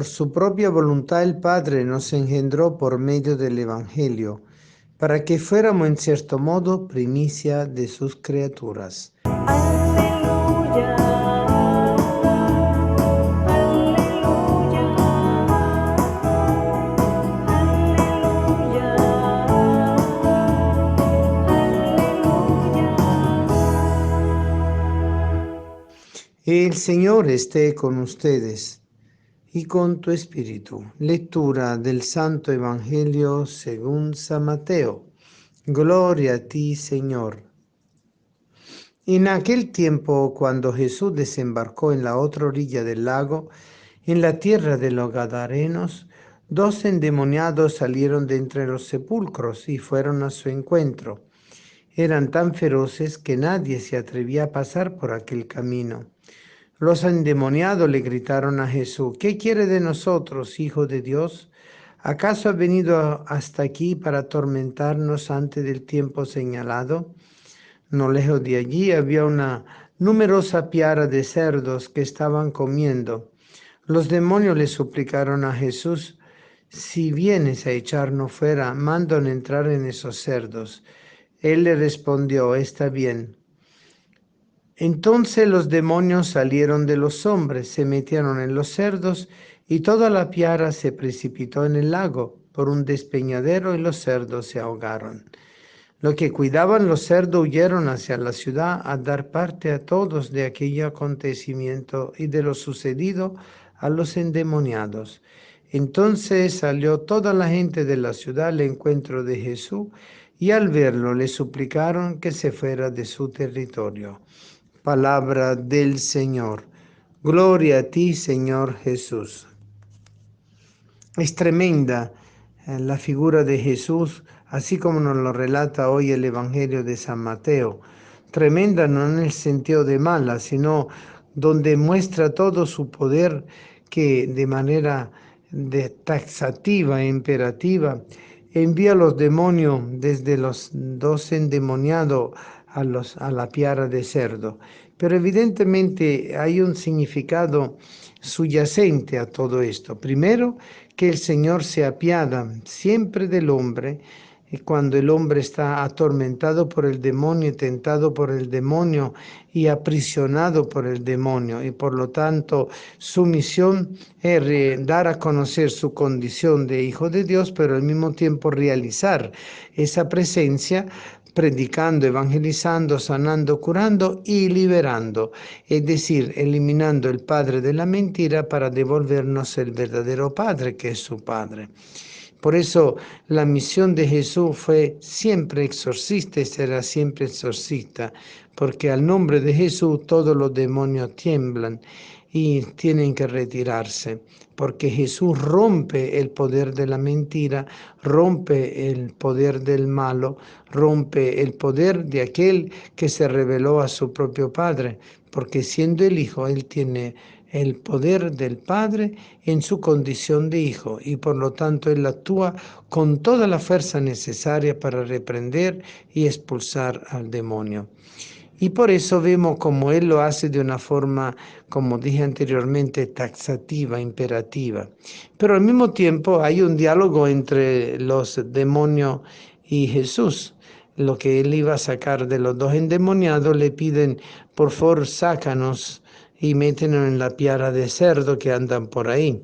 Por su propia voluntad el Padre nos engendró por medio del Evangelio, para que fuéramos en cierto modo primicia de sus criaturas. Aleluya, aleluya, aleluya, aleluya. El Señor esté con ustedes y con tu espíritu. Lectura del Santo Evangelio según San Mateo. Gloria a ti, Señor. En aquel tiempo, cuando Jesús desembarcó en la otra orilla del lago, en la tierra de los Gadarenos, dos endemoniados salieron de entre los sepulcros y fueron a su encuentro. Eran tan feroces que nadie se atrevía a pasar por aquel camino. Los endemoniados le gritaron a Jesús: ¿Qué quiere de nosotros, Hijo de Dios? ¿Acaso ha venido hasta aquí para atormentarnos antes del tiempo señalado? No lejos de allí había una numerosa piara de cerdos que estaban comiendo. Los demonios le suplicaron a Jesús: si vienes a echarnos fuera, mándanos entrar en esos cerdos. Él le respondió: está bien. Entonces los demonios salieron de los hombres, se metieron en los cerdos, y toda la piara se precipitó en el lago por un despeñadero, y los cerdos se ahogaron. Los que cuidaban los cerdos huyeron hacia la ciudad a dar parte a todos de aquel acontecimiento y de lo sucedido a los endemoniados. Entonces salió toda la gente de la ciudad al encuentro de Jesús, y al verlo le suplicaron que se fuera de su territorio. Palabra del Señor. Gloria a ti, Señor Jesús. Es tremenda la figura de Jesús, así como nos lo relata hoy el Evangelio de San Mateo. Tremenda no en el sentido de mala, sino donde muestra todo su poder, que de manera taxativa e imperativa envía a los demonios desde los dos endemoniados a la piara de cerdo. Pero evidentemente hay un significado subyacente a todo esto. Primero, que el Señor se apiada siempre del hombre, y cuando el hombre está atormentado por el demonio, tentado por el demonio y aprisionado por el demonio, y por lo tanto su misión es dar a conocer su condición de hijo de Dios, pero al mismo tiempo realizar esa presencia predicando, evangelizando, sanando, curando y liberando, es decir, eliminando el padre de la mentira para devolvernos el verdadero padre, que es su Padre. Por eso la misión de Jesús fue siempre exorcista y será siempre exorcista, porque al nombre de Jesús todos los demonios tiemblan y tienen que retirarse, porque Jesús rompe el poder de la mentira, rompe el poder del malo, rompe el poder de aquel que se rebeló a su propio Padre, porque siendo el Hijo, Él tiene el poder del Padre en su condición de Hijo, y por lo tanto Él actúa con toda la fuerza necesaria para reprender y expulsar al demonio. Y por eso vemos como Él lo hace de una forma, como dije anteriormente, taxativa, imperativa. Pero al mismo tiempo hay un diálogo entre los demonios y Jesús. Lo que Él iba a sacar de los dos endemoniados, le piden: por favor, sácanos y métenos en la piara de cerdo que andan por ahí.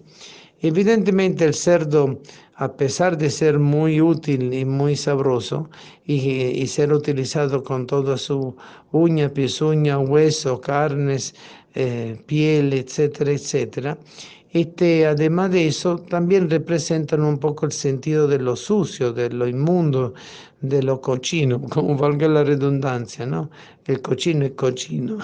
Evidentemente el cerdo, a pesar de ser muy útil y muy sabroso y ser utilizado con toda su uña, pezuña, hueso, carnes, piel, etcétera, etcétera, además de eso, también representan un poco el sentido de lo sucio, de lo inmundo, de lo cochino, como valga la redundancia, ¿no? El cochino es cochino,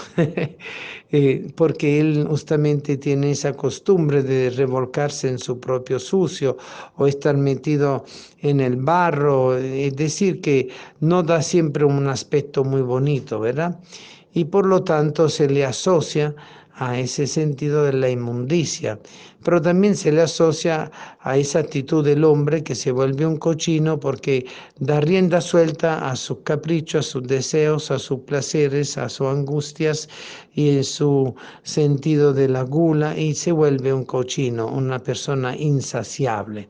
porque él justamente tiene esa costumbre de revolcarse en su propio sucio o estar metido en el barro, es decir, que no da siempre un aspecto muy bonito, ¿verdad? Y por lo tanto se le asocia a ese sentido de la inmundicia, pero también se le asocia a esa actitud del hombre que se vuelve un cochino porque da rienda suelta a sus caprichos, a sus deseos, a sus placeres, a sus angustias y en su sentido de la gula y se vuelve un cochino, una persona insaciable.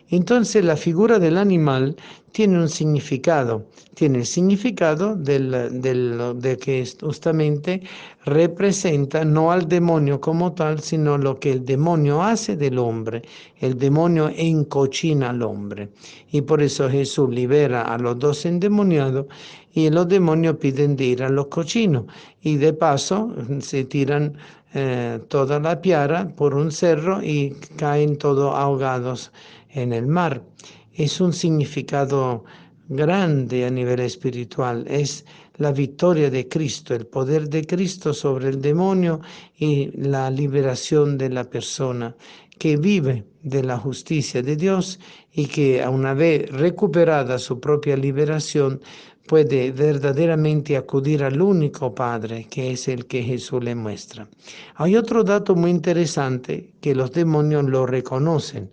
Entonces la figura del animal tiene un significado, tiene el significado de que justamente representa no al demonio como tal, sino lo que el demonio hace del hombre. El demonio encochina al hombre. Y por eso Jesús libera a los dos endemoniados y los demonios piden de ir a los cochinos. Y de paso se tiran toda la piara por un cerro y caen todos ahogados en el mar. Es un significado grande a nivel espiritual, es la victoria de Cristo, el poder de Cristo sobre el demonio y la liberación de la persona que vive de la justicia de Dios y que una vez recuperada su propia liberación puede verdaderamente acudir al único Padre, que es el que Jesús le muestra. Hay otro dato muy interesante, que los demonios lo reconocen.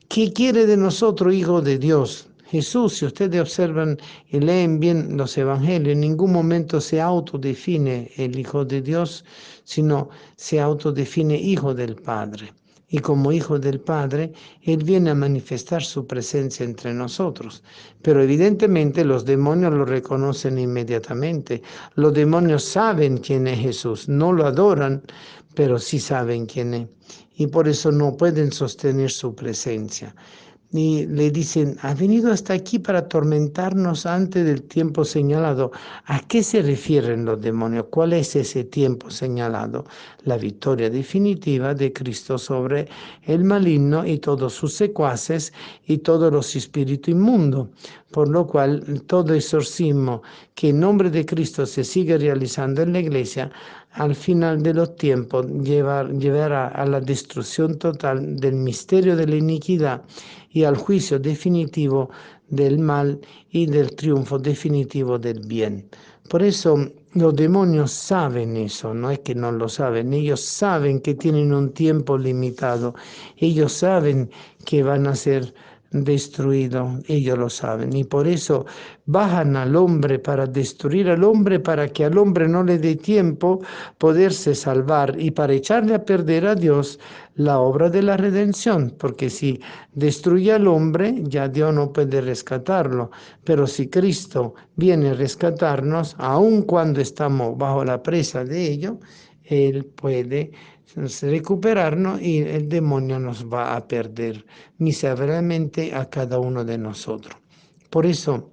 ¿Qué quiere de nosotros, hijo de Dios? Jesús, si ustedes observan y leen bien los evangelios, en ningún momento se autodefine el Hijo de Dios, sino se autodefine Hijo del Padre. Y como Hijo del Padre, Él viene a manifestar su presencia entre nosotros. Pero evidentemente los demonios lo reconocen inmediatamente. Los demonios saben quién es Jesús, no lo adoran, pero sí saben quién es. Y por eso no pueden sostener su presencia. Y le dicen, ha venido hasta aquí para atormentarnos antes del tiempo señalado. ¿A qué se refieren los demonios? ¿Cuál es ese tiempo señalado? La victoria definitiva de Cristo sobre el maligno y todos sus secuaces y todos los espíritus inmundos. Por lo cual, todo exorcismo que en nombre de Cristo se sigue realizando en la iglesia, al final de los tiempos llevará a la destrucción total del misterio de la iniquidad y al juicio definitivo del mal y del triunfo definitivo del bien. Por eso los demonios saben eso, no es que no lo saben, ellos saben que tienen un tiempo limitado, ellos saben que van a ser destruidos, ellos lo saben, y por eso bajan al hombre para destruir al hombre, para que al hombre no le dé tiempo poderse salvar y para echarle a perder a Dios la obra de la redención, porque si destruye al hombre, ya Dios no puede rescatarlo, pero si Cristo viene a rescatarnos, aun cuando estamos bajo la presa de ello, Él puede recuperarnos y el demonio nos va a perder miserablemente a cada uno de nosotros. Por eso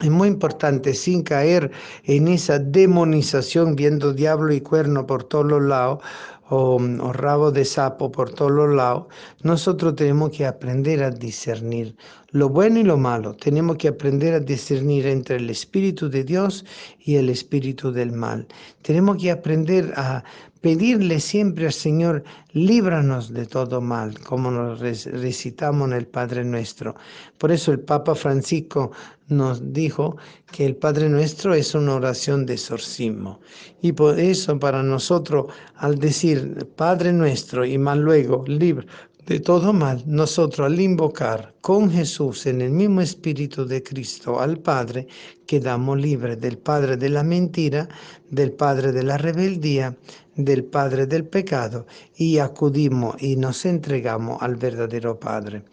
es muy importante, sin caer en esa demonización, viendo diablo y cuerno por todos los lados, o rabo de sapo por todos los lados, nosotros tenemos que aprender a discernir lo bueno y lo malo. Tenemos que aprender a discernir entre el Espíritu de Dios y el espíritu del mal. Tenemos que aprender a pedirle siempre al Señor, líbranos de todo mal, como nos recitamos en el Padre Nuestro. Por eso el Papa Francisco nos dijo que el Padre Nuestro es una oración de exorcismo. Y por eso para nosotros, al decir Padre Nuestro y más luego, libre de todo mal, nosotros al invocar con Jesús en el mismo Espíritu de Cristo al Padre, quedamos libres del Padre de la mentira, del Padre de la rebeldía, del Padre del pecado y acudimos y nos entregamos al verdadero Padre.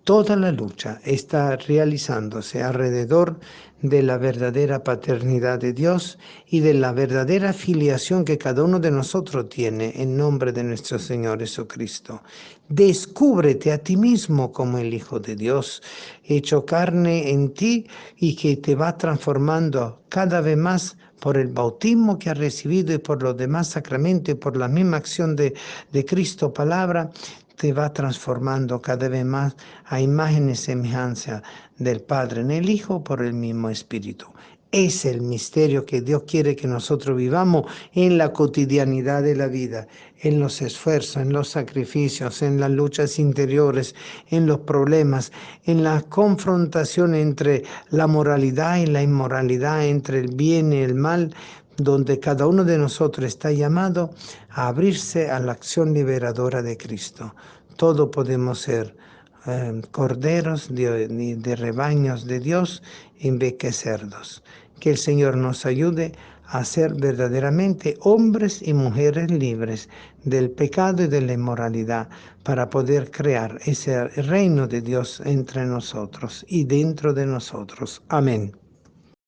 Toda la lucha está realizándose alrededor de la verdadera paternidad de Dios y de la verdadera filiación que cada uno de nosotros tiene en nombre de nuestro Señor Jesucristo. Descúbrete a ti mismo como el Hijo de Dios, hecho carne en ti y que te va transformando cada vez más por el bautismo que has recibido y por los demás sacramentos y por la misma acción de Cristo palabra, te va transformando cada vez más a imagen y semejanza del Padre en el Hijo por el mismo Espíritu. Es el misterio que Dios quiere que nosotros vivamos en la cotidianidad de la vida, en los esfuerzos, en los sacrificios, en las luchas interiores, en los problemas, en la confrontación entre la moralidad y la inmoralidad, entre el bien y el mal, donde cada uno de nosotros está llamado a abrirse a la acción liberadora de Cristo. Todos podemos ser corderos de rebaños de Dios en vez que cerdos. Que el Señor nos ayude a ser verdaderamente hombres y mujeres libres del pecado y de la inmoralidad para poder crear ese reino de Dios entre nosotros y dentro de nosotros. Amén.